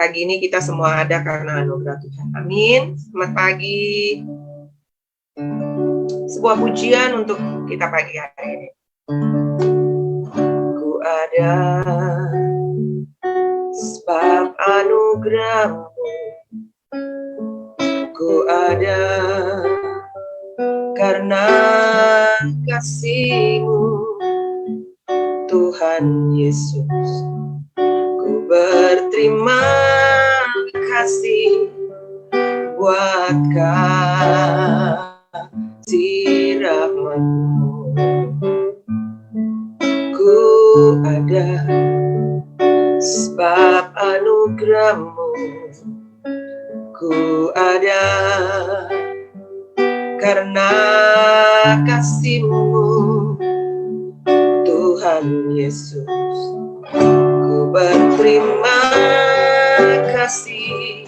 Pagi ini kita semua ada karena anugerah Tuhan. Amin. Selamat pagi. Sebuah pujian untuk kita pagi hari ini. Ku ada sebab anugerah-Mu. Ku ada karena kasih-Mu, Tuhan Yesus. Ku berterima kasih buat kasih rahmat-Mu. Ku ada sebab anugerah-Mu. Ku ada karena kasih-Mu, Tuhan Yesus. Ku berterima kasih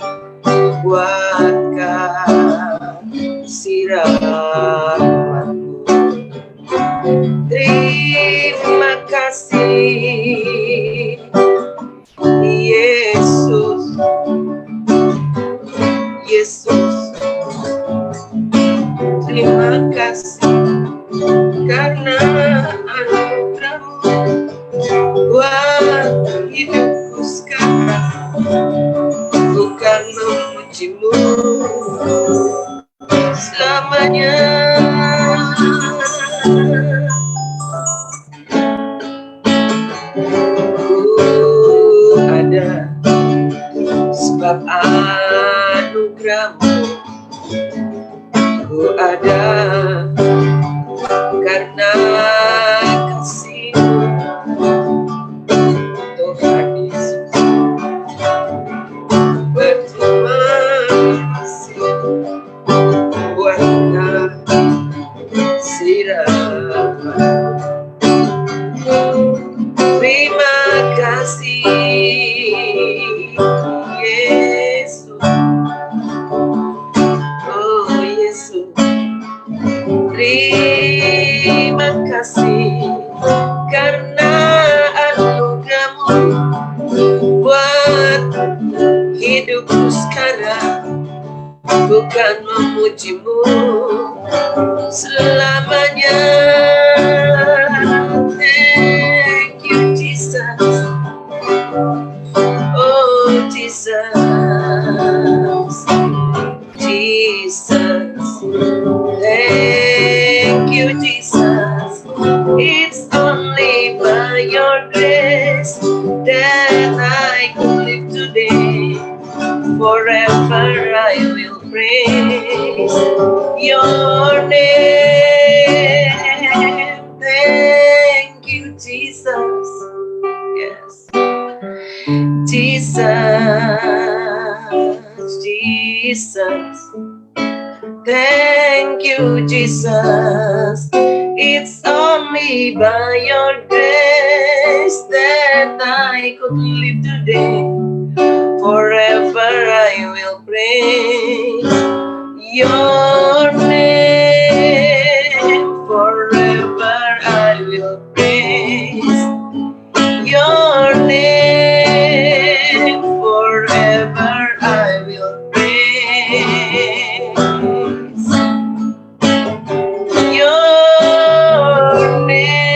buat kasih rahmat-Mu. Terima kasih Yesus, Yesus. Terima kasih karena anugerah-Mu buat hidupku sekarang. Bukan memuji-Mu selamanya. Ku ada sebab anugerah-Mu. Ku ada karena kasih-Mu, Tuhan Yesus. Berterima kasih buat kasih rahmat. Terima kasih Yesus. Oh Yesus. Terima kasih karena anugerah-Mu buat hidupku sekarang. Bukan memuji-Mu selamanya. Thank you Jesus. Oh Jesus, Jesus. Thank you Jesus. It's only by your grace that I could live today. Forever I will praise your name. Thank you Jesus. Yes. Jesus, Jesus. Thank you, Jesus. It's only by your grace that I could live today. Forever I will praise your name. Forever I will praise your name. Forever I will praise your name.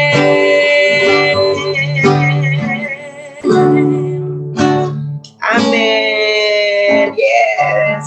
Amin. Yes.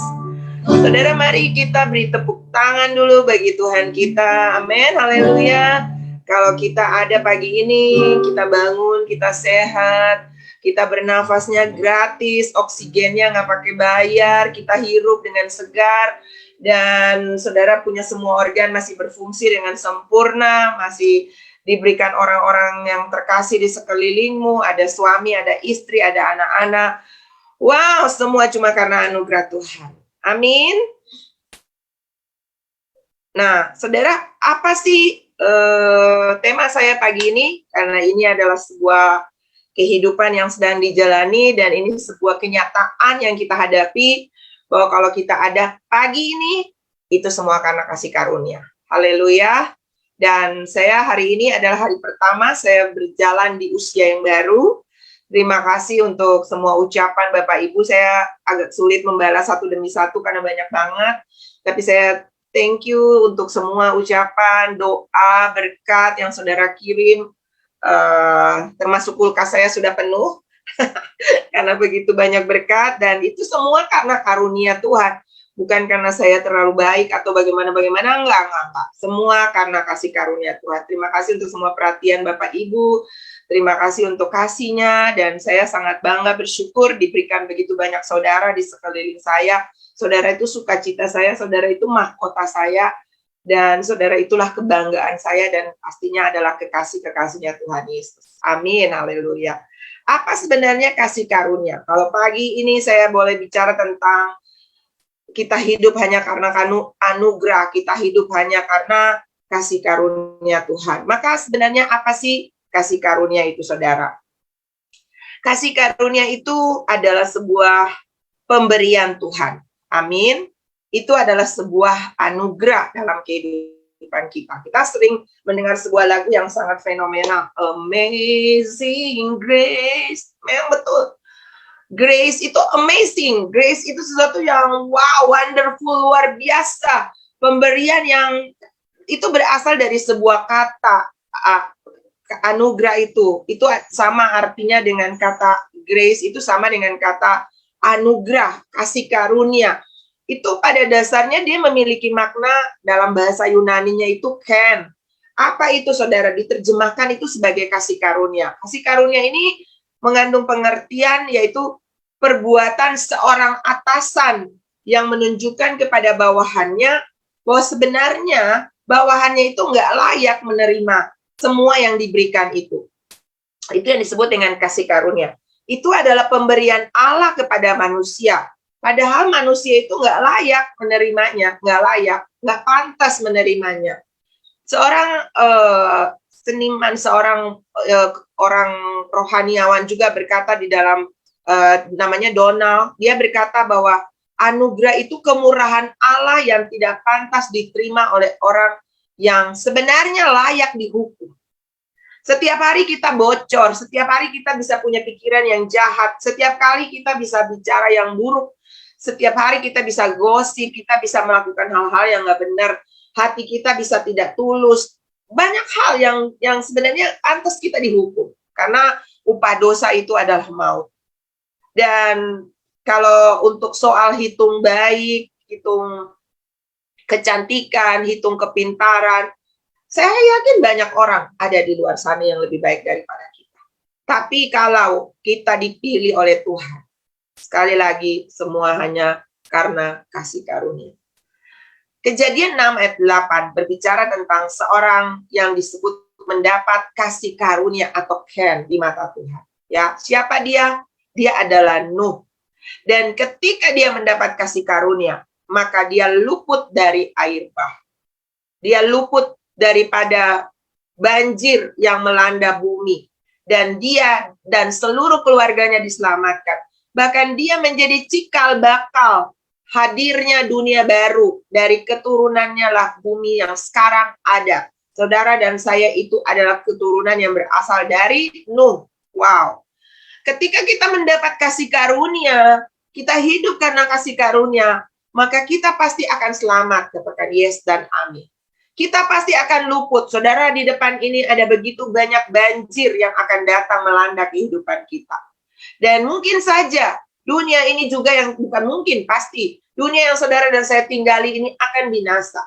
Saudara, mari kita beri tepuk tangan dulu bagi Tuhan kita. Amin. Haleluya. Kalau kita ada pagi ini, kita bangun, kita sehat, kita bernafasnya gratis, oksigennya nggak pakai bayar, kita hirup dengan segar, dan saudara punya semua organ masih berfungsi dengan sempurna, masih diberikan orang-orang yang terkasih di sekelilingmu, ada suami, ada istri, ada anak-anak. Wow, semua cuma karena anugerah Tuhan. Amin. Nah, saudara, apa sih tema saya pagi ini? Karena ini adalah sebuah kehidupan yang sedang dijalani dan ini sebuah kenyataan yang kita hadapi, bahwa kalau kita ada pagi ini, itu semua karena kasih karunia. Haleluya. Dan saya hari ini adalah hari pertama saya berjalan di usia yang baru. Terima kasih untuk semua ucapan Bapak Ibu. Saya agak sulit membalas satu demi satu karena banyak banget. Tapi saya thank you untuk semua ucapan, doa, berkat yang saudara kirim. Termasuk kulkas saya sudah penuh karena begitu banyak berkat, dan itu semua karena karunia Tuhan. Bukan karena saya terlalu baik atau bagaimana, enggak. Semua karena kasih karunia Tuhan. Terima kasih untuk semua perhatian Bapak Ibu. Terima kasih untuk kasihnya, dan saya sangat bangga bersyukur diberikan begitu banyak saudara di sekeliling saya. Saudara itu sukacita saya, saudara itu mahkota saya, dan saudara itulah kebanggaan saya, dan pastinya adalah kekasih-kekasihnya Tuhan Yesus. Amin, haleluya. Apa sebenarnya kasih karunia? Kalau pagi ini saya boleh bicara tentang kita hidup hanya karena anugerah, kita hidup hanya karena kasih karunia Tuhan. Maka sebenarnya apa sih kasih karunia itu, saudara? Kasih karunia itu adalah sebuah pemberian Tuhan. Amin. Itu adalah sebuah anugerah dalam kehidupan kita. Kita sering mendengar sebuah lagu yang sangat fenomenal, Amazing Grace. Memang betul. Grace itu amazing. Grace itu sesuatu yang wow, wonderful, luar biasa. Pemberian yang itu berasal dari sebuah kata, anugerah itu sama artinya dengan kata grace, itu sama dengan kata anugerah, kasih karunia. Itu pada dasarnya dia memiliki makna dalam bahasa Yunaninya itu ken. Apa itu, saudara? Diterjemahkan itu sebagai kasih karunia. Kasih karunia ini mengandung pengertian yaitu perbuatan seorang atasan yang menunjukkan kepada bawahannya bahwa sebenarnya bawahannya itu nggak layak menerima semua yang diberikan itu. Itu yang disebut dengan kasih karunia. Itu adalah pemberian Allah kepada manusia. Padahal manusia itu nggak layak menerimanya, nggak layak, nggak pantas menerimanya. Seorang seniman, seorang orang rohaniawan juga berkata di dalam namanya Donald, dia berkata bahwa anugerah itu kemurahan Allah yang tidak pantas diterima oleh orang yang sebenarnya layak dihukum. Setiap hari kita bocor, setiap hari kita bisa punya pikiran yang jahat, setiap kali kita bisa bicara yang buruk, setiap hari kita bisa gosip, kita bisa melakukan hal-hal yang nggak benar, hati kita bisa tidak tulus. Banyak hal yang sebenarnya pantas kita dihukum, karena upah dosa itu adalah maut. Dan kalau untuk soal hitung baik, hitung kecantikan, hitung kepintaran, saya yakin banyak orang ada di luar sana yang lebih baik daripada kita. Tapi kalau kita dipilih oleh Tuhan, sekali lagi semua hanya karena kasih karunia. Kejadian 6 ayat 8 berbicara tentang seorang yang disebut mendapat kasih karunia atau ken di mata Tuhan. Ya, siapa dia? Dia adalah Nuh. Dan ketika dia mendapat kasih karunia, maka dia luput dari air bah. Dia luput daripada banjir yang melanda bumi. Dan dia dan seluruh keluarganya diselamatkan. Bahkan dia menjadi cikal bakal hadirnya dunia baru. Dari keturunannya lah bumi yang sekarang ada. Saudara dan saya itu adalah keturunan yang berasal dari Nuh. Wow. Ketika kita mendapat kasih karunia, kita hidup karena kasih karunia, maka kita pasti akan selamat. Katakan yes dan amin. Kita pasti akan luput. Saudara, di depan ini ada begitu banyak banjir yang akan datang melanda kehidupan kita. Dan mungkin saja dunia ini juga yang bukan mungkin, pasti. Dunia yang saudara dan saya tinggali ini akan binasa.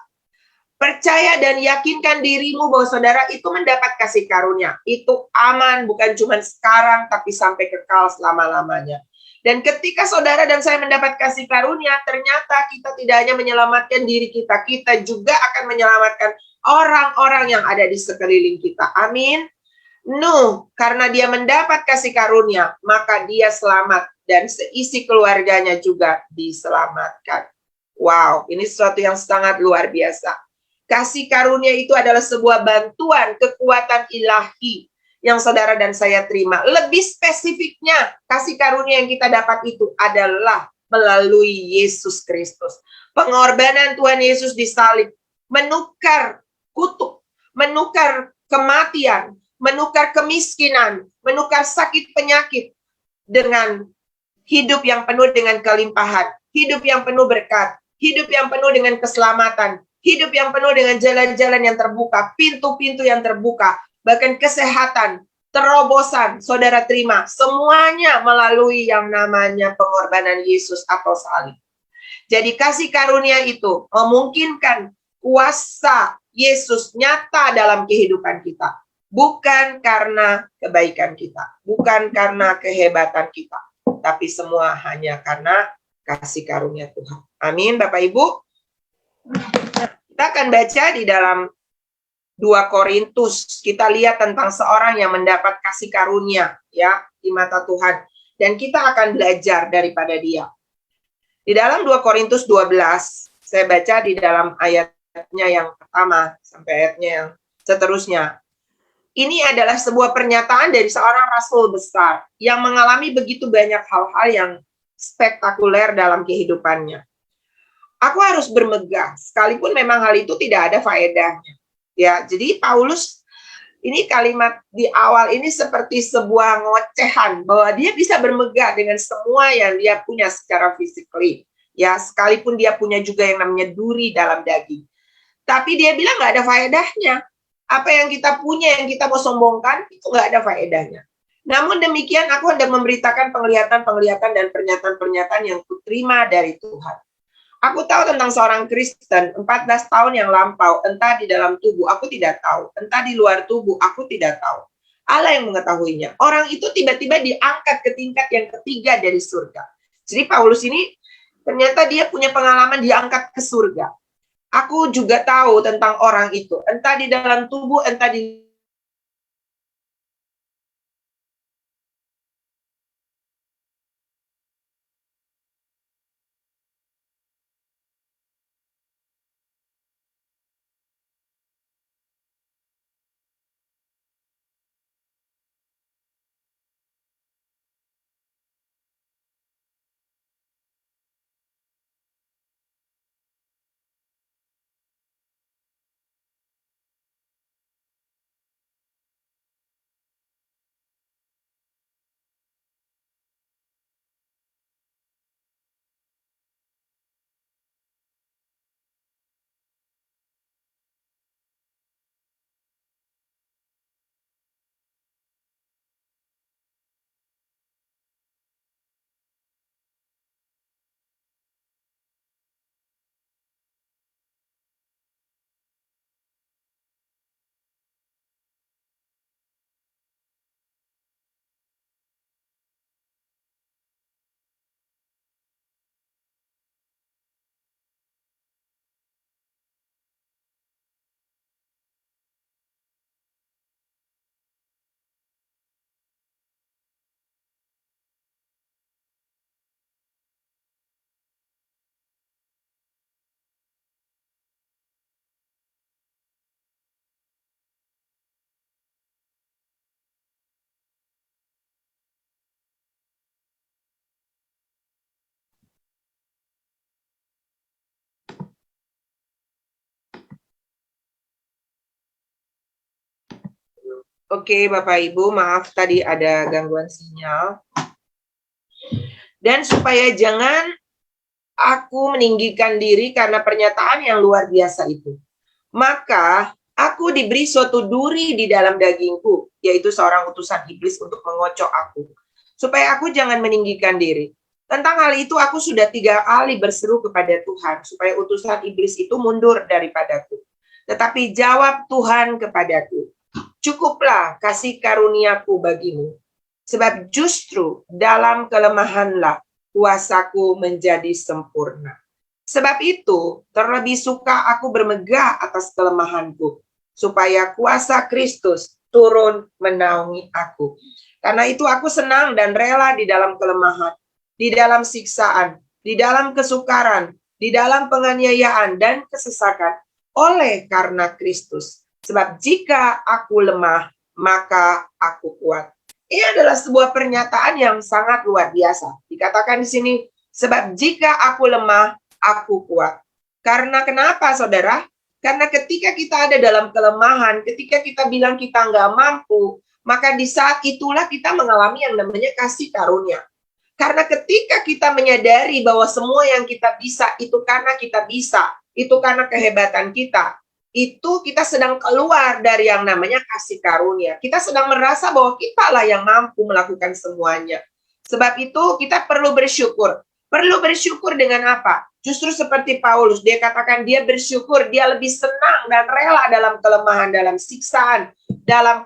Percaya dan yakinkan dirimu bahwa saudara itu mendapat kasih karunia. Itu aman, bukan cuma sekarang, tapi sampai kekal selama-lamanya. Dan ketika saudara dan saya mendapat kasih karunia, ternyata kita tidak hanya menyelamatkan diri kita, kita juga akan menyelamatkan orang-orang yang ada di sekeliling kita. Amin. Nuh, karena dia mendapat kasih karunia, maka dia selamat dan seisi keluarganya juga diselamatkan. Wow, ini sesuatu yang sangat luar biasa. Kasih karunia itu adalah sebuah bantuan, kekuatan ilahi yang saudara dan saya terima. Lebih spesifiknya, kasih karunia yang kita dapat itu adalah melalui Yesus Kristus. Pengorbanan Tuhan Yesus di salib menukar kutuk, menukar kematian, menukar kemiskinan, menukar sakit penyakit dengan hidup yang penuh dengan kelimpahan, hidup yang penuh berkat, hidup yang penuh dengan keselamatan, hidup yang penuh dengan jalan-jalan yang terbuka, pintu-pintu yang terbuka, bahkan kesehatan, terobosan, saudara terima, semuanya melalui yang namanya pengorbanan Yesus atau salib. Jadi kasih karunia itu memungkinkan kuasa Yesus nyata dalam kehidupan kita. Bukan karena kebaikan kita, bukan karena kehebatan kita, tapi semua hanya karena kasih karunia Tuhan. Amin, Bapak Ibu. Kita akan baca di dalam 2 Korintus. Kita lihat tentang seorang yang mendapat kasih karunia ya di mata Tuhan, dan kita akan belajar daripada dia. Di dalam 2 Korintus 12, saya baca di dalam ayatnya yang pertama sampai ayatnya yang seterusnya. Ini adalah sebuah pernyataan dari seorang rasul besar yang mengalami begitu banyak hal-hal yang spektakuler dalam kehidupannya. Aku harus bermegah, sekalipun memang hal itu tidak ada faedahnya. Ya, jadi Paulus, ini kalimat di awal ini seperti sebuah ngocehan bahwa dia bisa bermegah dengan semua yang dia punya secara physically. Ya, sekalipun dia punya juga yang namanya duri dalam daging. Tapi dia bilang nggak ada faedahnya. Apa yang kita punya, yang kita mau sombongkan, itu nggak ada faedahnya. Namun demikian, aku hendak memberitakan penglihatan-penglihatan dan pernyataan-pernyataan yang kuterima dari Tuhan. Aku tahu tentang seorang Kristen 14 tahun yang lampau, entah di dalam tubuh, aku tidak tahu. Entah di luar tubuh, aku tidak tahu. Allah yang mengetahuinya. Orang itu tiba-tiba diangkat ke tingkat yang ketiga dari surga. Jadi Paulus ini, ternyata dia punya pengalaman diangkat ke surga. Aku juga tahu tentang orang itu, entah di dalam tubuh, entah di Oke, Bapak Ibu, maaf tadi ada gangguan sinyal. Dan supaya jangan aku meninggikan diri karena pernyataan yang luar biasa itu, maka aku diberi suatu duri di dalam dagingku, yaitu seorang utusan iblis untuk mengocok aku, supaya aku jangan meninggikan diri. Tentang hal itu aku sudah 3 kali berseru kepada Tuhan, supaya utusan iblis itu mundur daripadaku. Tetapi jawab Tuhan kepadaku, cukuplah kasih karuniaku bagimu, sebab justru dalam kelemahanlah kuasaku menjadi sempurna. Sebab itu, terlebih suka aku bermegah atas kelemahanku, supaya kuasa Kristus turun menaungi aku. Karena itu aku senang dan rela di dalam kelemahan, di dalam siksaan, di dalam kesukaran, di dalam penganiayaan dan kesesakan, oleh karena Kristus. Sebab jika aku lemah, maka aku kuat. Ini adalah sebuah pernyataan yang sangat luar biasa. Dikatakan di sini, sebab jika aku lemah, aku kuat. Karena kenapa, saudara? Karena ketika kita ada dalam kelemahan, ketika kita bilang kita nggak mampu, maka di saat itulah kita mengalami yang namanya kasih karunia. Karena ketika kita menyadari bahwa semua yang kita bisa itu karena kita bisa, itu karena kehebatan kita, itu kita sedang keluar dari yang namanya kasih karunia. Kita sedang merasa bahwa kita lah yang mampu melakukan semuanya. Sebab itu kita perlu bersyukur. Perlu bersyukur dengan apa? Justru seperti Paulus, dia katakan dia bersyukur, dia lebih senang dan rela dalam kelemahan, dalam siksaan, dalam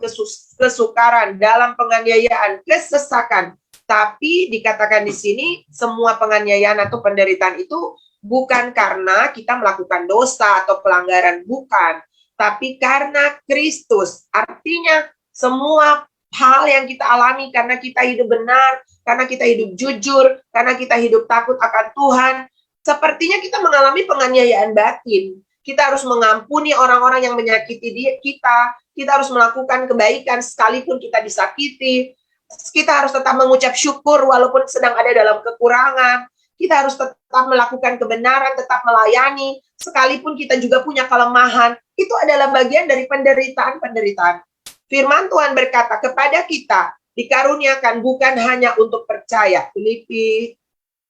kesukaran, dalam penganiayaan, kesesakan. Tapi dikatakan di sini semua penganiayaan atau penderitaan itu bukan karena kita melakukan dosa atau pelanggaran, bukan. Tapi karena Kristus. Artinya semua hal yang kita alami karena kita hidup benar, karena kita hidup jujur, karena kita hidup takut akan Tuhan, sepertinya kita mengalami penganiayaan batin. Kita harus mengampuni orang-orang yang menyakiti kita. Kita harus melakukan kebaikan sekalipun kita disakiti. Kita harus tetap mengucap syukur walaupun sedang ada dalam kekurangan. Kita harus tetap melakukan kebenaran, tetap melayani, sekalipun kita juga punya kelemahan. Itu adalah bagian dari penderitaan-penderitaan. Firman Tuhan berkata kepada kita, dikaruniakan bukan hanya untuk percaya. Filipi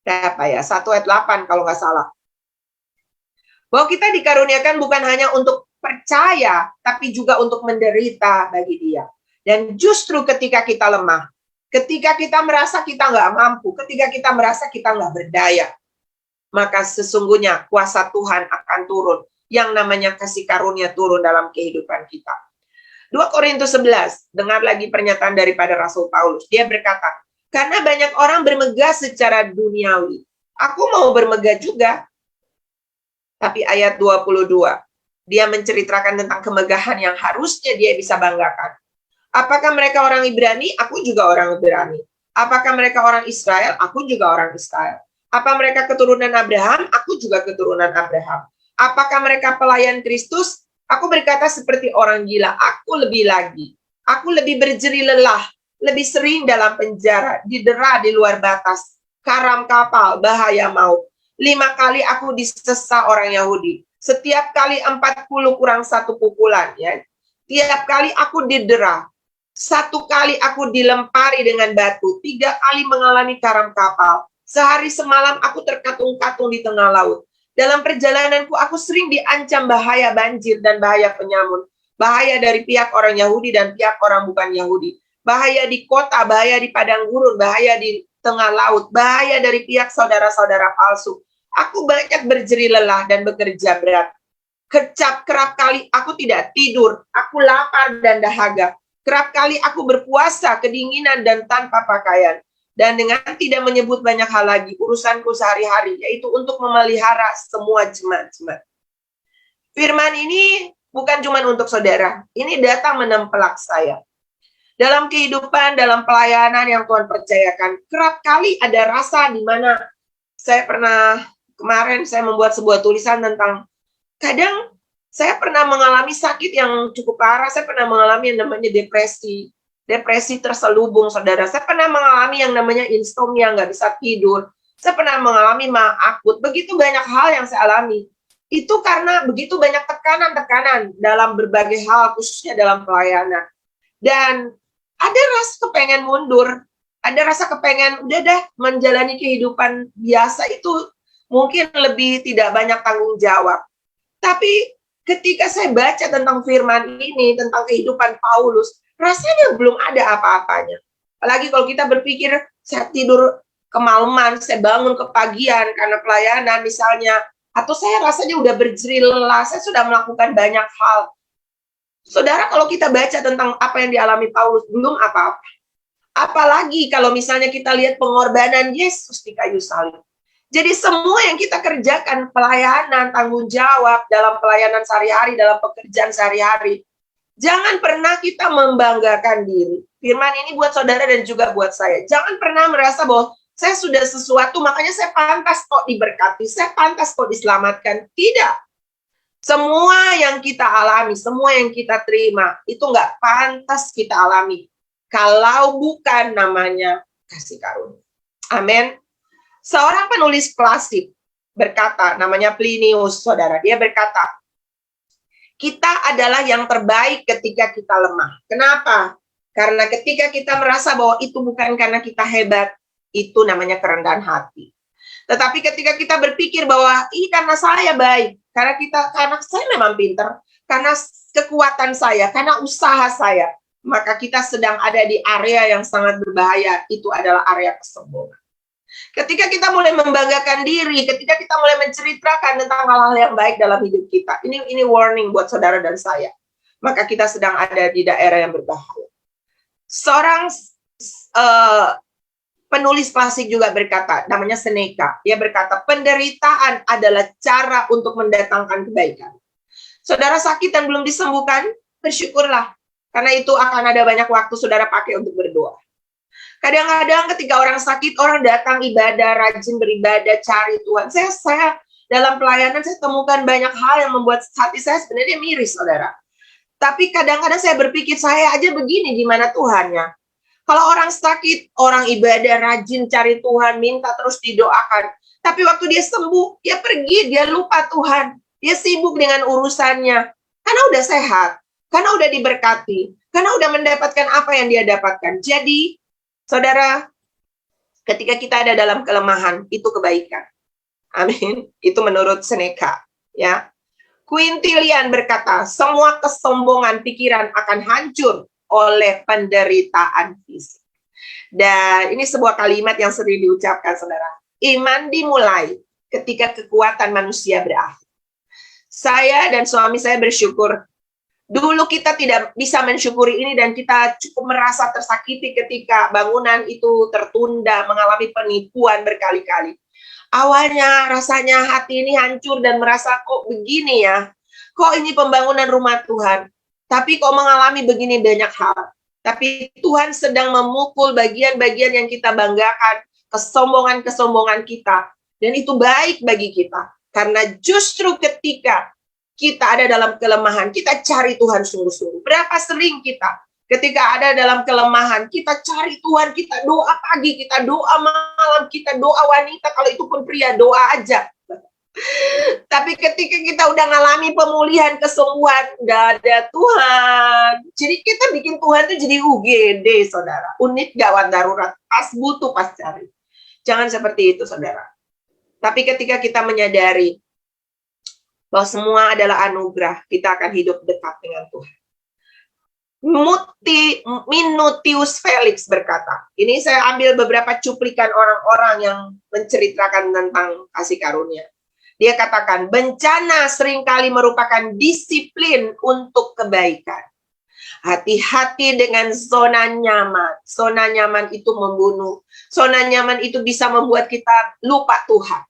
1 ayat 8 kalau nggak salah. Bahwa kita dikaruniakan bukan hanya untuk percaya, tapi juga untuk menderita bagi Dia. Dan justru ketika kita lemah, ketika kita merasa kita nggak mampu, ketika kita merasa kita nggak berdaya, maka sesungguhnya kuasa Tuhan akan turun. Yang namanya kasih karunia turun dalam kehidupan kita. 2 Korintus 11, dengar lagi pernyataan daripada Rasul Paulus. Dia berkata, karena banyak orang bermegah secara duniawi. Aku mau bermegah juga. Tapi ayat 22, dia menceritakan tentang kemegahan yang harusnya dia bisa banggakan. Apakah mereka orang Ibrani? Aku juga orang Ibrani. Apakah mereka orang Israel? Aku juga orang Israel. Apa mereka keturunan Abraham? Aku juga keturunan Abraham. Apakah mereka pelayan Kristus? Aku berkata seperti orang gila. Aku lebih lagi. Aku lebih berjerih lelah. Lebih sering dalam penjara. Didera di luar batas. Karam kapal. Bahaya maut. 5 kali aku disesa orang Yahudi. Setiap kali 40 kurang 1 pukulan. Ya. Tiap kali aku didera. 1 kali aku dilempari dengan batu. 3 kali mengalami karam kapal. Sehari semalam aku terkatung-katung di tengah laut. Dalam perjalananku aku sering diancam bahaya banjir dan bahaya penyamun. Bahaya dari pihak orang Yahudi dan pihak orang bukan Yahudi. Bahaya di kota, bahaya di padang gurun, bahaya di tengah laut. Bahaya dari pihak saudara-saudara palsu. Aku banyak berjerih lelah dan bekerja berat. Kerap kali aku tidak tidur. Aku lapar dan dahaga. Kerap kali aku berpuasa, kedinginan, dan tanpa pakaian. Dan dengan tidak menyebut banyak hal lagi, urusanku sehari-hari, yaitu untuk memelihara semua jemaat-jemaat. Firman ini bukan cuma untuk saudara, ini datang menempelak saya. Dalam kehidupan, dalam pelayanan yang Tuhan percayakan, kerap kali ada rasa di mana kemarin saya membuat sebuah tulisan tentang, kadang saya pernah mengalami sakit yang cukup parah. Saya pernah mengalami yang namanya depresi. Depresi terselubung, saudara. Saya pernah mengalami yang namanya insomnia, nggak bisa tidur. Saya pernah mengalami ma akut. Begitu banyak hal yang saya alami. Itu karena begitu banyak tekanan-tekanan dalam berbagai hal, khususnya dalam pelayanan. Dan ada rasa kepengen mundur. Ada rasa kepengen, udah deh, menjalani kehidupan biasa itu mungkin lebih tidak banyak tanggung jawab. Tapi ketika saya baca tentang firman ini, tentang kehidupan Paulus, rasanya belum ada apa-apanya. Apalagi kalau kita berpikir, saya tidur kemalaman, saya bangun kepagian karena pelayanan misalnya, atau saya rasanya udah berjerih lelah, saya sudah melakukan banyak hal. Saudara, kalau kita baca tentang apa yang dialami Paulus, belum apa-apa. Apalagi kalau misalnya kita lihat pengorbanan Yesus di kayu salib. Jadi semua yang kita kerjakan, pelayanan, tanggung jawab dalam pelayanan sehari-hari, dalam pekerjaan sehari-hari, jangan pernah kita membanggakan diri. Firman ini buat saudara dan juga buat saya. Jangan pernah merasa bahwa saya sudah sesuatu, makanya saya pantas kok diberkati, saya pantas kok diselamatkan. Tidak. Semua yang kita alami, semua yang kita terima, itu nggak pantas kita alami. Kalau bukan namanya kasih karunia. Amin. Seorang penulis klasik berkata, namanya Plinius, saudara. Dia berkata, Kita adalah yang terbaik ketika kita lemah. Kenapa? Karena ketika kita merasa bahwa itu bukan karena kita hebat, itu namanya kerendahan hati. Tetapi ketika kita berpikir bahwa karena saya baik, karena saya memang pintar, karena kekuatan saya, karena usaha saya, maka kita sedang ada di area yang sangat berbahaya. Itu adalah area kesombongan. Ketika kita mulai membanggakan diri, ketika kita mulai menceritakan tentang hal-hal yang baik dalam hidup kita, ini warning buat saudara dan saya. Maka kita sedang ada di daerah yang berbahaya. Seorang penulis klasik juga berkata, namanya Seneca, dia berkata, penderitaan adalah cara untuk mendatangkan kebaikan. Saudara sakit dan belum disembuhkan, bersyukurlah. Karena itu akan ada banyak waktu saudara pakai untuk berdoa. Kadang-kadang ketika orang sakit, orang datang ibadah, rajin beribadah, cari Tuhan. Saya dalam pelayanan, saya temukan banyak hal yang membuat hati saya sebenarnya miris, saudara. Tapi kadang-kadang saya berpikir, saya aja begini, gimana Tuhannya? Kalau orang sakit, orang ibadah, rajin cari Tuhan, minta terus didoakan. Tapi waktu dia sembuh, dia pergi, dia lupa Tuhan. Dia sibuk dengan urusannya. Karena udah sehat, karena udah diberkati, karena udah mendapatkan apa yang dia dapatkan. Jadi, saudara, ketika kita ada dalam kelemahan, itu kebaikan. Amin. Itu menurut Seneca. Ya. Quintilian berkata, semua kesombongan pikiran akan hancur oleh penderitaan fisik. Dan ini sebuah kalimat yang sering diucapkan, saudara. Iman dimulai ketika kekuatan manusia berakhir. Saya dan suami saya bersyukur. Dulu kita tidak bisa mensyukuri ini dan kita cukup merasa tersakiti ketika bangunan itu tertunda, mengalami penipuan berkali-kali. Awalnya rasanya hati ini hancur dan merasa kok begini ya, kok ini pembangunan rumah Tuhan. Tapi kok mengalami begini banyak hal. Tapi Tuhan sedang memukul bagian-bagian yang kita banggakan, kesombongan-kesombongan kita. Dan itu baik bagi kita. Karena justru ketika kita ada dalam kelemahan, kita cari Tuhan sungguh-sungguh. Berapa sering kita ketika ada dalam kelemahan, kita cari Tuhan, kita doa pagi, kita doa malam, kita doa wanita, kalau itu pun pria, doa aja. Tapi ketika kita udah ngalami pemulihan, kesembuhan, udah ada Tuhan. Jadi kita bikin Tuhan itu jadi UGD, saudara. Unit gawat darurat, pas butuh, pas cari. Jangan seperti itu, saudara. Tapi ketika kita menyadari bahwa semua adalah anugerah, kita akan hidup dekat dengan Tuhan. Minutius Felix berkata, ini saya ambil beberapa cuplikan orang-orang yang menceritakan tentang kasih karunia. Dia katakan, bencana seringkali merupakan disiplin untuk kebaikan. Hati-hati dengan zona nyaman. Zona nyaman itu membunuh. Zona nyaman itu bisa membuat kita lupa Tuhan.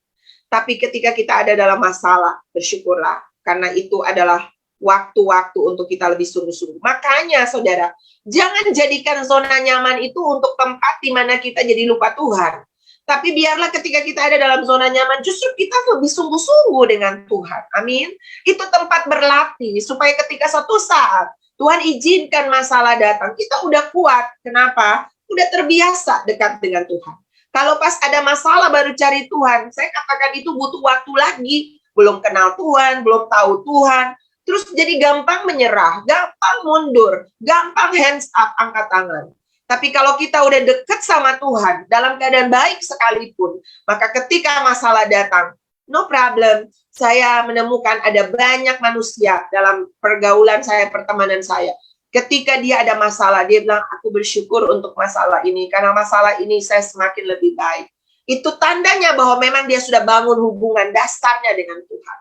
Tapi ketika kita ada dalam masalah, bersyukurlah. Karena itu adalah waktu-waktu untuk kita lebih sungguh-sungguh. Makanya, saudara, jangan jadikan zona nyaman itu untuk tempat di mana kita jadi lupa Tuhan. Tapi biarlah ketika kita ada dalam zona nyaman, justru kita lebih sungguh-sungguh dengan Tuhan. Amin. Itu tempat berlatih, supaya ketika suatu saat Tuhan izinkan masalah datang, kita udah kuat. Kenapa? Udah terbiasa dekat dengan Tuhan. Kalau pas ada masalah baru cari Tuhan, saya katakan itu butuh waktu lagi. Belum kenal Tuhan, belum tahu Tuhan. Terus jadi gampang menyerah, gampang mundur, gampang hands up, angkat tangan. Tapi kalau kita udah dekat sama Tuhan, dalam keadaan baik sekalipun, maka ketika masalah datang, no problem. Saya menemukan ada banyak manusia dalam pergaulan saya, pertemanan saya. Ketika dia ada masalah, dia bilang, aku bersyukur untuk masalah ini. Karena masalah ini saya semakin lebih baik. Itu tandanya bahwa memang dia sudah bangun hubungan dasarnya dengan Tuhan.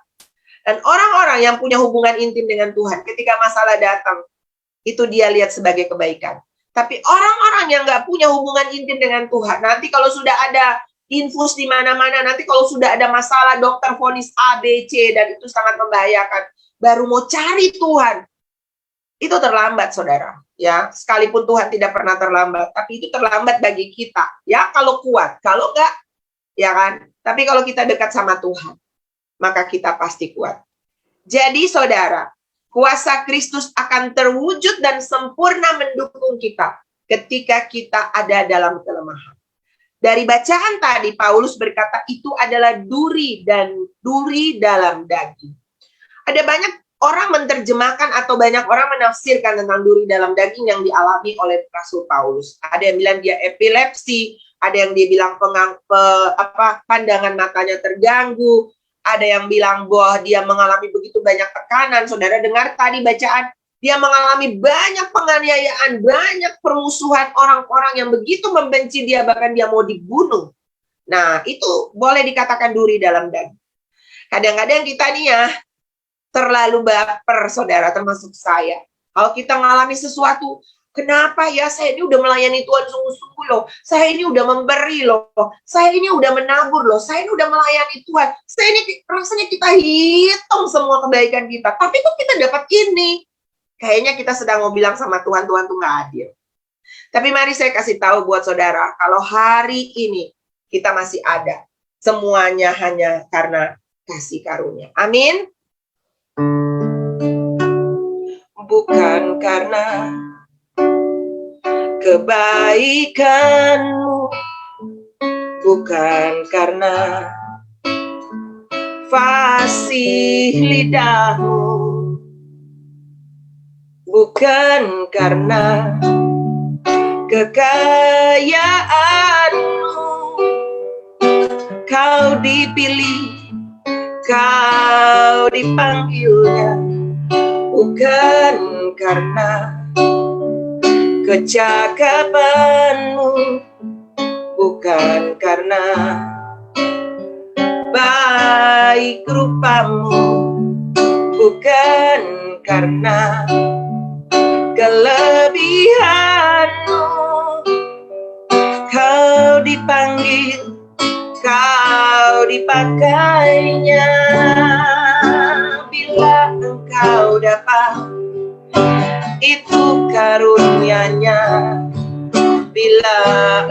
Dan orang-orang yang punya hubungan intim dengan Tuhan, ketika masalah datang, itu dia lihat sebagai kebaikan. Tapi orang-orang yang nggak punya hubungan intim dengan Tuhan, nanti kalau sudah ada infus di mana-mana, nanti kalau sudah ada masalah, dokter vonis A, B, C, dan itu sangat membahayakan, baru mau cari Tuhan. Itu terlambat, saudara. Ya, sekalipun Tuhan tidak pernah terlambat, tapi itu terlambat bagi kita. Ya, kalau kuat, kalau enggak, ya kan. Tapi kalau kita dekat sama Tuhan, maka kita pasti kuat. Jadi, saudara, kuasa Kristus akan terwujud dan sempurna mendukung kita ketika kita ada dalam kelemahan. Dari bacaan tadi, Paulus berkata itu adalah duri dan duri dalam daging. Ada banyak orang menerjemahkan atau banyak orang menafsirkan tentang duri dalam daging yang dialami oleh Rasul Paulus. Ada yang bilang dia epilepsi, ada yang dia bilang pandangan matanya terganggu, ada yang bilang bahwa dia mengalami begitu banyak tekanan. Saudara dengar tadi bacaan, dia mengalami banyak penganiayaan, banyak permusuhan, orang-orang yang begitu membenci dia, bahkan dia mau dibunuh. Nah, itu boleh dikatakan duri dalam daging. Kadang-kadang kita nih ya, terlalu baper, saudara, termasuk saya. Kalau kita mengalami sesuatu, kenapa ya saya ini udah melayani Tuhan sungguh-sungguh loh. Saya ini udah memberi loh. Saya ini udah menabur loh. Saya ini udah melayani Tuhan. Saya ini rasanya kita hitung semua kebaikan kita. Tapi kok kita dapat ini? Kayaknya kita sedang mau bilang sama Tuhan, Tuhan tuh nggak adil. Tapi mari saya kasih tahu buat saudara, kalau hari ini kita masih ada, semuanya hanya karena kasih karunia. Amin. Bukan karena kebaikanmu, bukan karena fasih lidahmu, bukan karena kekayaanmu, kau dipilih, kau dipanggilnya, bukan karena kecakapanmu, bukan karena baik rupamu, bukan karena kelebihanmu, kau dipanggil, kau dipakainya. Bila engkau dapat, itu karunia-Nya. Bila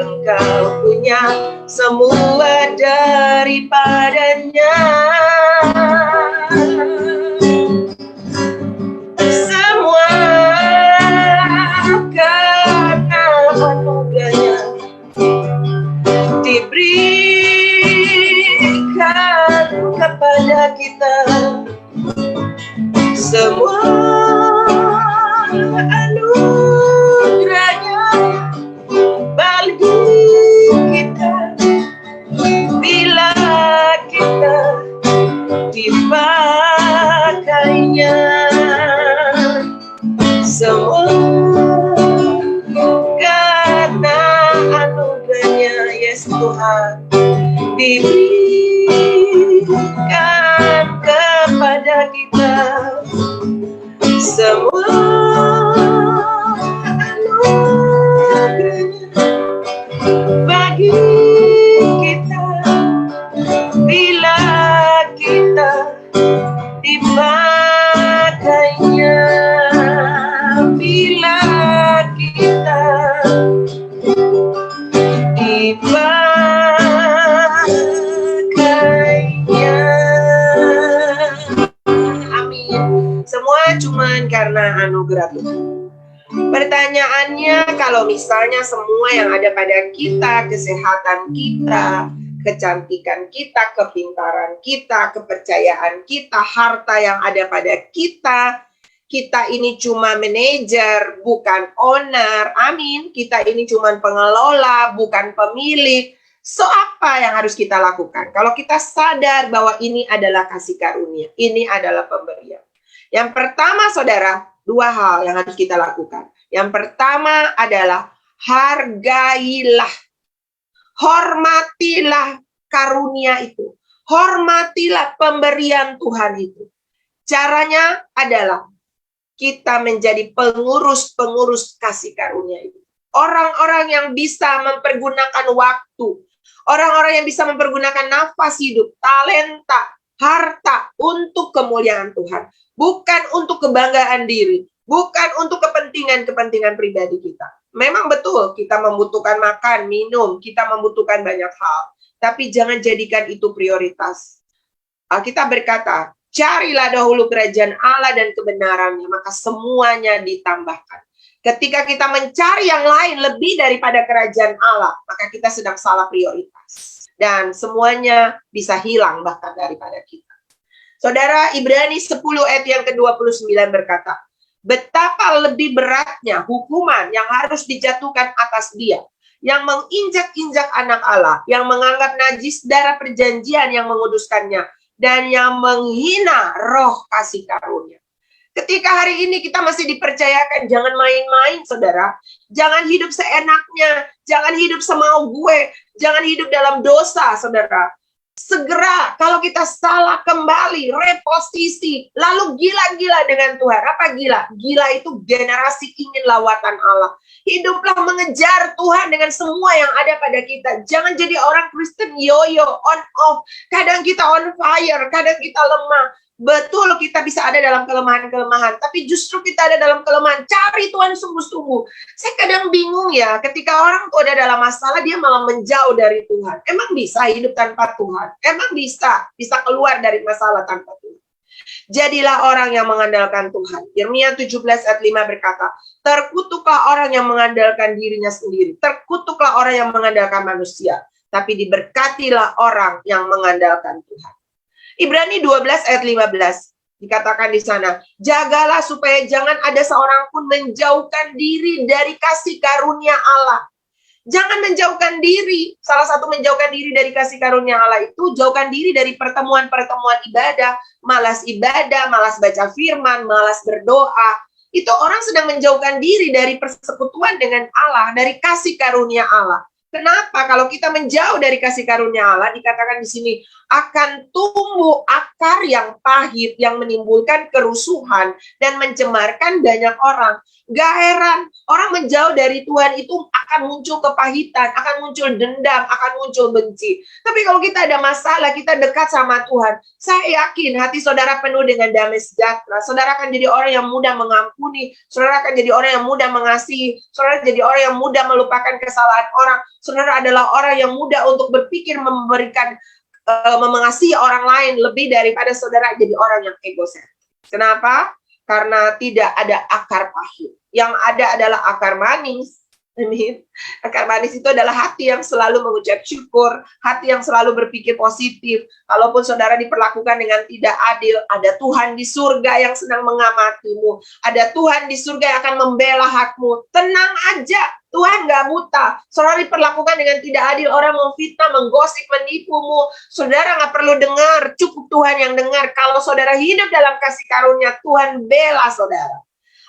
engkau punya semua daripadanya, semua karena anugerahnya diberikan kepada kita. Semua anugerahnya bagi kita bila kita dipakainya. Semua karena anugerahnya, yes Tuhan, diberikan kepada kita. Semua anugerahnya bagi kita bila kita dipakainya, bila kita dipakainya. Amin. Semua cuman karena anugerah Tuhan. Pertanyaannya, kalau misalnya semua yang ada pada kita, kesehatan kita, kecantikan kita, kepintaran kita, kepercayaan kita, harta yang ada pada kita, kita ini cuma manajer, bukan owner, amin. Kita ini cuma pengelola, bukan pemilik. So, apa yang harus kita lakukan? Kalau kita sadar bahwa ini adalah kasih karunia, ini adalah pemberian. Yang pertama, saudara, dua hal yang harus kita lakukan. Yang pertama adalah hargailah, hormatilah karunia itu, hormatilah pemberian Tuhan itu. Caranya adalah kita menjadi pengurus-pengurus kasih karunia itu. Orang-orang yang bisa mempergunakan waktu, orang-orang yang bisa mempergunakan nafas hidup, talenta, harta untuk kemuliaan Tuhan. Bukan untuk kebanggaan diri, bukan untuk kepentingan-kepentingan pribadi kita. Memang betul kita membutuhkan makan, minum, kita membutuhkan banyak hal. Tapi jangan jadikan itu prioritas. Kita berkata, carilah dahulu kerajaan Allah dan kebenarannya, maka semuanya ditambahkan. Ketika kita mencari yang lain lebih daripada kerajaan Allah, maka kita sedang salah prioritas. Dan semuanya bisa hilang bahkan daripada kita. Saudara, Ibrani 10 ayat yang ke-29 berkata, betapa lebih beratnya hukuman yang harus dijatuhkan atas dia, yang menginjak-injak anak Allah, yang menganggap najis darah perjanjian yang menguduskannya, dan yang menghina roh kasih karunia. Ketika hari ini kita masih dipercayakan, jangan main-main, saudara. Jangan hidup seenaknya, jangan hidup semau gue, jangan hidup dalam dosa, saudara. Segera kalau kita salah kembali, reposisi, lalu gila-gila dengan Tuhan. Apa gila? Gila itu generasi ingin lawatan Allah. Hiduplah mengejar Tuhan dengan semua yang ada pada kita. Jangan jadi orang Kristen yoyo, on off. Kadang kita on fire, kadang kita lemah. Betul kita bisa ada dalam kelemahan-kelemahan, tapi justru kita ada dalam kelemahan. Cari Tuhan sungguh-sungguh. Saya kadang bingung ya, ketika orang tuh ada dalam masalah, dia malah menjauh dari Tuhan. Emang bisa hidup tanpa Tuhan? Emang bisa keluar dari masalah tanpa Tuhan? Jadilah orang yang mengandalkan Tuhan. Yeremia 17 ayat 5 berkata, terkutuklah orang yang mengandalkan dirinya sendiri. Terkutuklah orang yang mengandalkan manusia. Tapi diberkatilah orang yang mengandalkan Tuhan. Ibrani 12 ayat 15 dikatakan di sana, jagalah supaya jangan ada seorang pun menjauhkan diri dari kasih karunia Allah. Jangan menjauhkan diri. Salah satu menjauhkan diri dari kasih karunia Allah itu jauhkan diri dari pertemuan-pertemuan ibadah, malas baca firman, malas berdoa. Itu orang sedang menjauhkan diri dari persekutuan dengan Allah, dari kasih karunia Allah. Kenapa? Kalau kita menjauh dari kasih karunia Allah, dikatakan di sini akan tumbuh akar yang pahit yang menimbulkan kerusuhan dan mencemarkan banyak orang. Gak heran, orang menjauh dari Tuhan itu akan muncul kepahitan, akan muncul dendam, akan muncul benci. Tapi kalau kita ada masalah, kita dekat sama Tuhan, saya yakin hati saudara penuh dengan damai sejahtera. Saudara akan jadi orang yang mudah mengampuni, saudara akan jadi orang yang mudah mengasihi, saudara jadi orang yang mudah melupakan kesalahan orang. Saudara adalah orang yang mudah untuk berpikir memberikan, mengasihi orang lain lebih daripada saudara jadi orang yang egosentris. Kenapa? Karena tidak ada akar pahit. Yang ada adalah akar manis. Amin. Akar manis itu adalah hati yang selalu mengucap syukur, hati yang selalu berpikir positif. Kalaupun saudara diperlakukan dengan tidak adil, ada Tuhan di surga yang sedang mengamatimu. Ada Tuhan di surga yang akan membela hakmu. Tenang aja, Tuhan gak buta. Saudara diperlakukan dengan tidak adil, orang memfitnah, menggosip, menipumu. Saudara gak perlu dengar, cukup Tuhan yang dengar. Kalau saudara hidup dalam kasih karunia, Tuhan bela saudara.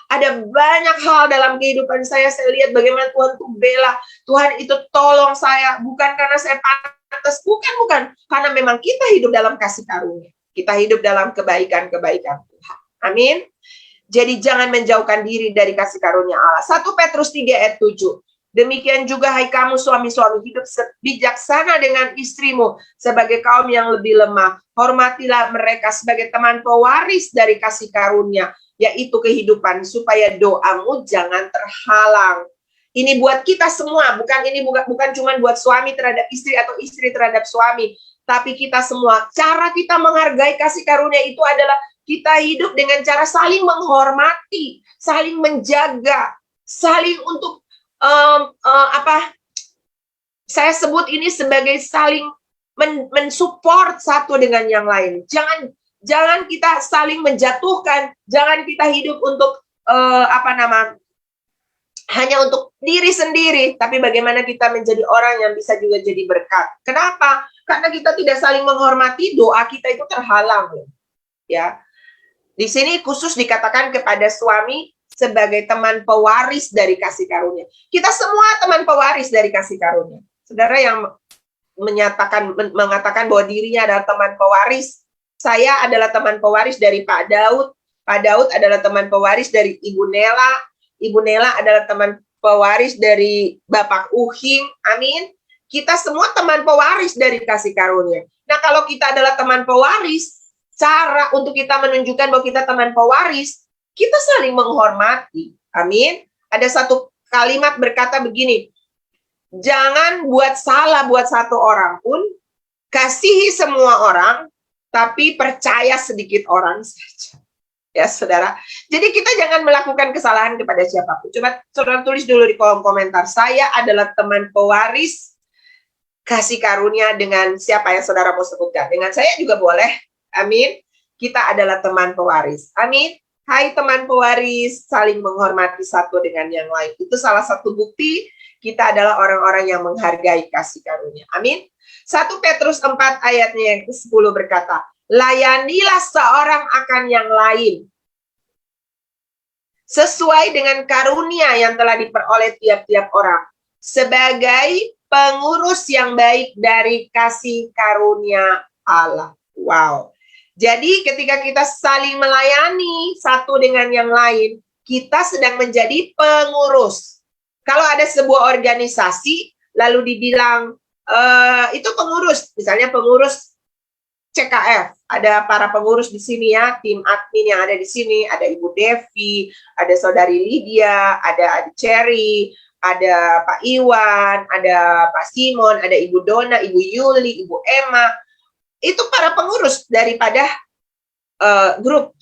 Ada banyak hal dalam kehidupan saya lihat bagaimana Tuhan tuh bela. Tuhan itu tolong saya, bukan karena saya pantas, bukan. Karena memang kita hidup dalam kasih karunia. Kita hidup dalam kebaikan-kebaikan Tuhan. Amin. Jadi jangan menjauhkan diri dari kasih karunia Allah. 1 Petrus 3 ayat 7. Demikian juga hai kamu suami-suami, hidup bijaksana dengan istrimu sebagai kaum yang lebih lemah. Hormatilah mereka sebagai teman pewaris dari kasih karunia, yaitu kehidupan, supaya doamu jangan terhalang. Ini buat kita semua, bukan cuma buat suami terhadap istri atau istri terhadap suami, tapi kita semua. Cara kita menghargai kasih karunia itu adalah kita hidup dengan cara saling menghormati, saling menjaga, saling untuk saya sebut ini sebagai saling mensupport satu dengan yang lain. Jangan kita saling menjatuhkan, jangan kita hidup untuk hanya untuk diri sendiri, tapi bagaimana kita menjadi orang yang bisa juga jadi berkat. Kenapa? Karena kita tidak saling menghormati, doa kita itu terhalang. Ya. Di sini khusus dikatakan kepada suami sebagai teman pewaris dari kasih karunia. Kita semua teman pewaris dari kasih karunia. Saudara yang mengatakan bahwa dirinya adalah teman pewaris, saya adalah teman pewaris dari Pak Daud. Pak Daud adalah teman pewaris dari Ibu Nela. Ibu Nela adalah teman pewaris dari Bapak Uhing. Amin. Kita semua teman pewaris dari kasih karunia. Nah, kalau kita adalah teman pewaris, cara untuk kita menunjukkan bahwa kita teman pewaris, kita saling menghormati. Amin. Ada satu kalimat berkata begini, jangan buat salah buat satu orang pun, kasihi semua orang, tapi percaya sedikit orang saja. Ya, saudara. Jadi kita jangan melakukan kesalahan kepada siapapun. Coba saudara tulis dulu di kolom komentar, saya adalah teman pewaris kasih karunia dengan siapa yang saudara mau sebutkan. Dengan saya juga boleh. Amin. kita adalah teman pewaris. Amin. Hai teman pewaris, saling menghormati satu dengan yang lain. Itu salah satu bukti kita adalah orang-orang yang menghargai kasih karunia. Amin. 1 Petrus 4 ayatnya yang ke-10 berkata, layanilah seorang akan yang lain sesuai dengan karunia yang telah diperoleh tiap-tiap orang, sebagai pengurus yang baik dari kasih karunia Allah. Wow. Jadi ketika kita saling melayani satu dengan yang lain, kita sedang menjadi pengurus. Kalau ada sebuah organisasi, lalu dibilang, itu pengurus, misalnya pengurus CKF, ada para pengurus di sini ya, tim admin yang ada di sini, ada Ibu Devi, ada Saudari Lydia, ada Adi Cherry, ada Pak Iwan, ada Pak Simon, ada Ibu Dona, Ibu Yuli, Ibu Emma. Itu para pengurus daripada grup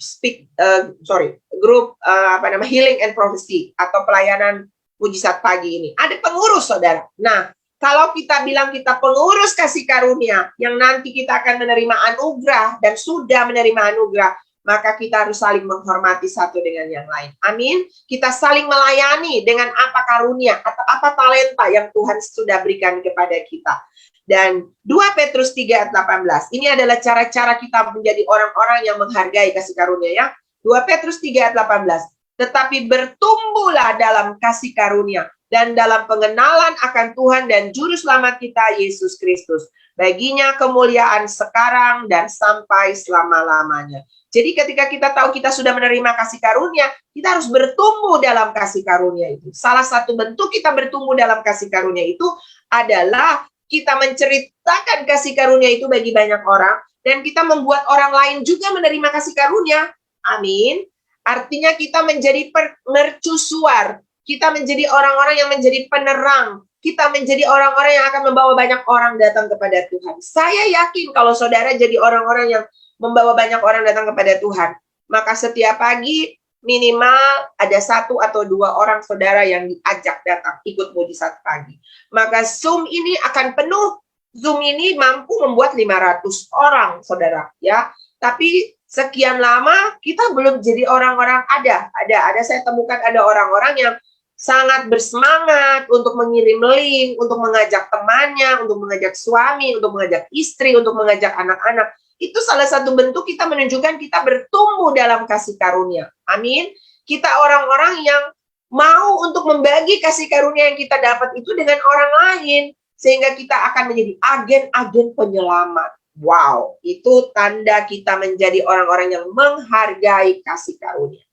Healing and Prophecy atau pelayanan mujizat pagi ini. Ada pengurus, saudara. Nah, kalau kita bilang kita pengurus kasih karunia, yang nanti kita akan menerima anugerah dan sudah menerima anugerah, maka kita harus saling menghormati satu dengan yang lain. Amin. Kita saling melayani dengan apa karunia atau apa talenta yang Tuhan sudah berikan kepada kita. Dan 2 Petrus 3 ayat 18, ini adalah cara-cara kita menjadi orang-orang yang menghargai kasih karunia ya. 2 Petrus 3 ayat 18, tetapi bertumbuhlah dalam kasih karunia dan dalam pengenalan akan Tuhan dan Juru Selamat kita, Yesus Kristus. Baginya kemuliaan sekarang dan sampai selama-lamanya. Jadi ketika kita tahu kita sudah menerima kasih karunia, kita harus bertumbuh dalam kasih karunia itu. Salah satu bentuk kita bertumbuh dalam kasih karunia itu adalah kita menceritakan kasih karunia itu bagi banyak orang, dan kita membuat orang lain juga menerima kasih karunia. Amin. Artinya kita menjadi mercusuar. Kita menjadi orang-orang yang menjadi penerang. Kita menjadi orang-orang yang akan membawa banyak orang datang kepada Tuhan. Saya yakin kalau saudara jadi orang-orang yang membawa banyak orang datang kepada Tuhan, maka setiap pagi minimal ada 1 atau 2 orang saudara yang diajak datang ikut mujizat pagi. Maka Zoom ini akan penuh. Zoom ini mampu membuat 500 orang, saudara, ya. Tapi sekian lama kita belum jadi orang-orang ada saya temukan ada orang-orang yang sangat bersemangat untuk mengirim link, untuk mengajak temannya, untuk mengajak suami, untuk mengajak istri, untuk mengajak anak-anak. Itu salah satu bentuk kita menunjukkan kita bertumbuh dalam kasih karunia. Amin. Kita orang-orang yang mau untuk membagi kasih karunia yang kita dapat itu dengan orang lain, sehingga kita akan menjadi agen-agen penyelamat. Wow, itu tanda kita menjadi orang-orang yang menghargai kasih karunia.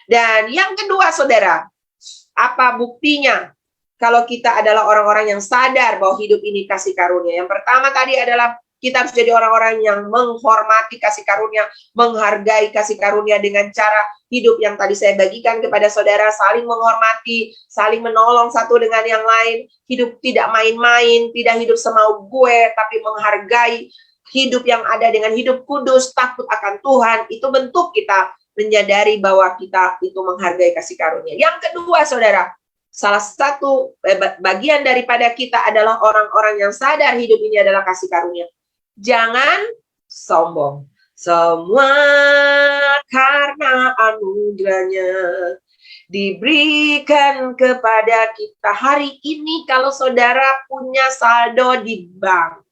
Dan yang kedua, saudara, apa buktinya kalau kita adalah orang-orang yang sadar bahwa hidup ini kasih karunia? Yang pertama tadi adalah kita harus jadi orang-orang yang menghormati kasih karunia, menghargai kasih karunia dengan cara hidup yang tadi saya bagikan kepada saudara, saling menghormati, saling menolong satu dengan yang lain, hidup tidak main-main, tidak hidup semau gue, tapi menghargai hidup yang ada dengan hidup kudus, takut akan Tuhan. Itu bentuk kita menyadari bahwa kita itu menghargai kasih karunia. Yang kedua, saudara, salah satu bagian daripada kita adalah orang-orang yang sadar hidup ini adalah kasih karunia. Jangan sombong. Semua karena anugerahnya diberikan kepada kita. Hari ini kalau saudara punya saldo di bank,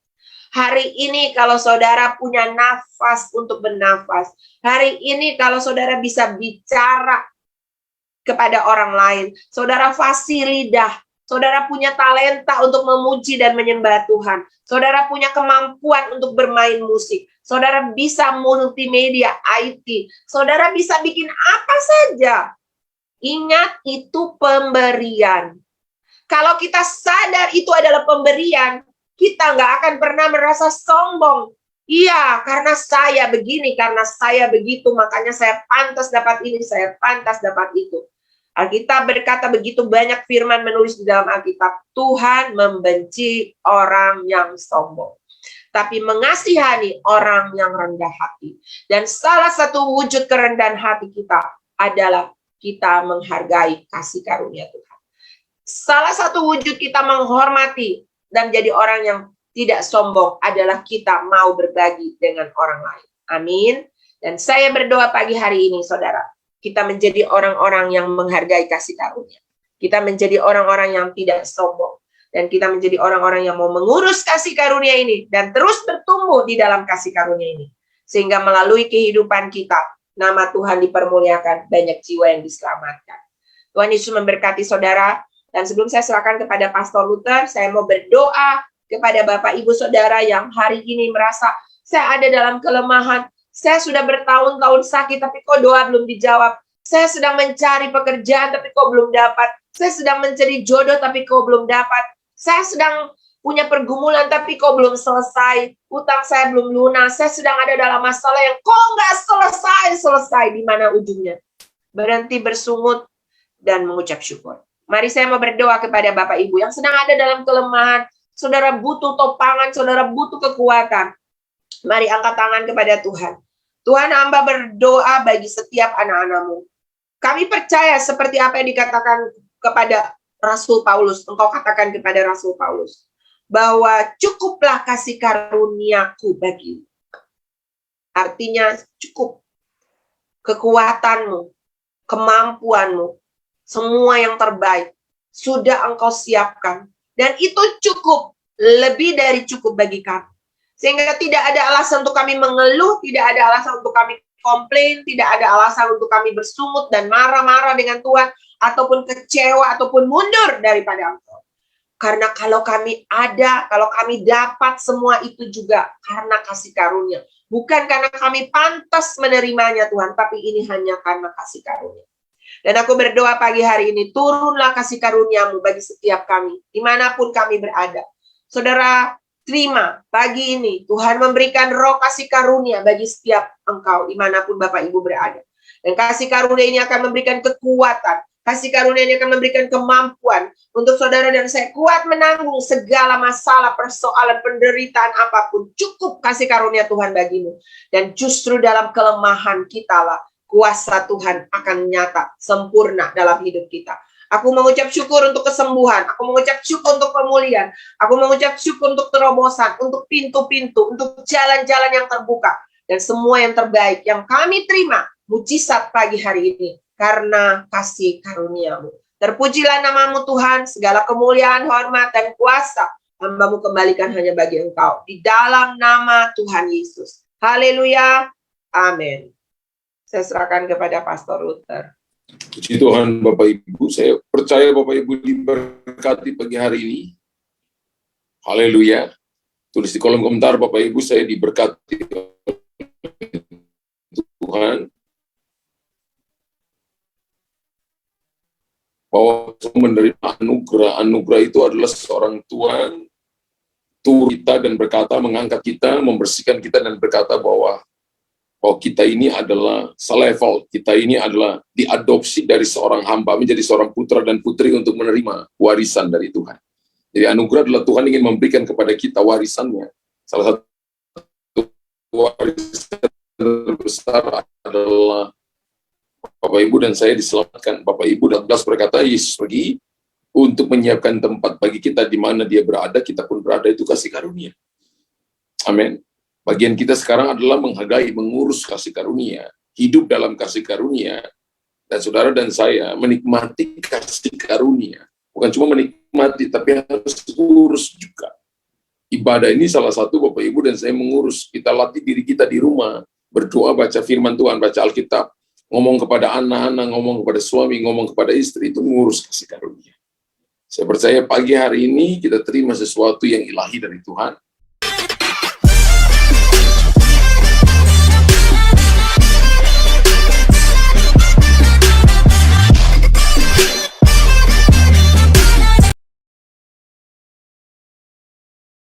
hari ini kalau saudara punya nafas untuk bernafas, hari ini kalau saudara bisa bicara kepada orang lain, saudara fasih lidah, saudara punya talenta untuk memuji dan menyembah Tuhan, saudara punya kemampuan untuk bermain musik, saudara bisa multimedia, IT, saudara bisa bikin apa saja. Ingat, itu pemberian. Kalau kita sadar itu adalah pemberian, kita nggak akan pernah merasa sombong. Iya, karena saya begini, karena saya begitu, makanya saya pantas dapat ini, saya pantas dapat itu. Alkitab berkata begitu banyak firman menulis di dalam Alkitab, Tuhan membenci orang yang sombong, tapi mengasihani orang yang rendah hati. Dan salah satu wujud kerendahan hati kita adalah kita menghargai kasih karunia Tuhan. Salah satu wujud kita menghormati dan jadi orang yang tidak sombong adalah kita mau berbagi dengan orang lain. Amin. Dan saya berdoa pagi hari ini, saudara, kita menjadi orang-orang yang menghargai kasih karunia. Kita menjadi orang-orang yang tidak sombong. Dan kita menjadi orang-orang yang mau mengurus kasih karunia ini. Dan terus bertumbuh di dalam kasih karunia ini. Sehingga melalui kehidupan kita, nama Tuhan dipermuliakan, banyak jiwa yang diselamatkan. Tuhan Yesus memberkati saudara. Dan sebelum saya serahkan kepada Pastor Luther, saya mau berdoa kepada Bapak Ibu Saudara yang hari ini merasa, saya ada dalam kelemahan. Saya sudah bertahun-tahun sakit, tapi kok doa belum dijawab. Saya sedang mencari pekerjaan, tapi kok belum dapat. Saya sedang mencari jodoh, tapi kok belum dapat. Saya sedang punya pergumulan, tapi kok belum selesai. Utang saya belum lunas. Saya sedang ada dalam masalah yang kok nggak selesai. Di mana ujungnya? Berhenti bersungut dan mengucap syukur. Mari saya mau berdoa kepada Bapak Ibu yang sedang ada dalam kelemahan. Saudara butuh topangan, saudara butuh kekuatan. Mari angkat tangan kepada Tuhan. Tuhan, hamba berdoa bagi setiap anak-anak-Mu. Kami percaya seperti apa yang dikatakan kepada Rasul Paulus. Engkau katakan kepada Rasul Paulus. Bahwa cukuplah kasih karuniaku bagimu. Artinya cukup. Kekuatanmu, kemampuanmu, semua yang terbaik. Sudah engkau siapkan. Dan itu cukup. Lebih dari cukup bagi kami. Sehingga tidak ada alasan untuk kami mengeluh, tidak ada alasan untuk kami komplain, tidak ada alasan untuk kami bersungut dan marah-marah dengan Tuhan, ataupun kecewa, ataupun mundur daripada Engkau. Karena kalau kami ada, kalau kami dapat semua itu juga karena kasih karunia. Bukan karena kami pantas menerimanya Tuhan, tapi ini hanya karena kasih karunia. Dan aku berdoa pagi hari ini, turunlah kasih karunia-Mu bagi setiap kami, dimanapun kami berada. Saudara, terima pagi ini Tuhan memberikan roh kasih karunia bagi setiap engkau dimanapun Bapak Ibu berada. Dan kasih karunia ini akan memberikan kekuatan. Kasih karunia ini akan memberikan kemampuan untuk saudara dan saya kuat menanggung segala masalah, persoalan, penderitaan apapun. Cukup kasih karunia Tuhan bagimu. Dan justru dalam kelemahan kita lah kuasa Tuhan akan nyata, sempurna dalam hidup kita. Aku mengucap syukur untuk kesembuhan. Aku mengucap syukur untuk pemulihan. Aku mengucap syukur untuk terobosan, untuk pintu-pintu, untuk jalan-jalan yang terbuka. Dan semua yang terbaik yang kami terima, mujizat pagi hari ini. Karena kasih karunia-Mu. Terpujilah nama-Mu Tuhan, segala kemuliaan, hormat, dan kuasa. Hamba-Mu kembalikan hanya bagi Engkau. Di dalam nama Tuhan Yesus. Haleluya. Amin. Saya serahkan kepada Pastor Luther. Puji Tuhan Bapak Ibu, saya percaya Bapak Ibu diberkati pagi hari ini. Haleluya. Tulis di kolom komentar Bapak Ibu, saya diberkati Tuhan. Bahwa menerima anugerah itu adalah seorang Tuhan turun kita dan berkata, mengangkat kita, membersihkan kita dan berkata bahwa kita ini adalah selevel, kita ini adalah diadopsi dari seorang hamba menjadi seorang putra dan putri untuk menerima warisan dari Tuhan. Jadi anugerah adalah Tuhan ingin memberikan kepada kita warisannya. Salah satu warisan terbesar adalah Bapak Ibu dan saya diselamatkan. Bapak Ibu dan belas berkata, Yesus pergi untuk menyiapkan tempat bagi kita di mana Dia berada, kita pun berada, itu kasih karunia. Amin. Bagian kita sekarang adalah menghargai, mengurus kasih karunia, hidup dalam kasih karunia, dan saudara dan saya menikmati kasih karunia. Bukan cuma menikmati, tapi harus urus juga. Ibadah ini salah satu Bapak Ibu dan saya mengurus. Kita latih diri kita di rumah, berdoa, baca firman Tuhan, baca Alkitab, ngomong kepada anak-anak, ngomong kepada suami, ngomong kepada istri, itu mengurus kasih karunia. Saya percaya pagi hari ini kita terima sesuatu yang ilahi dari Tuhan.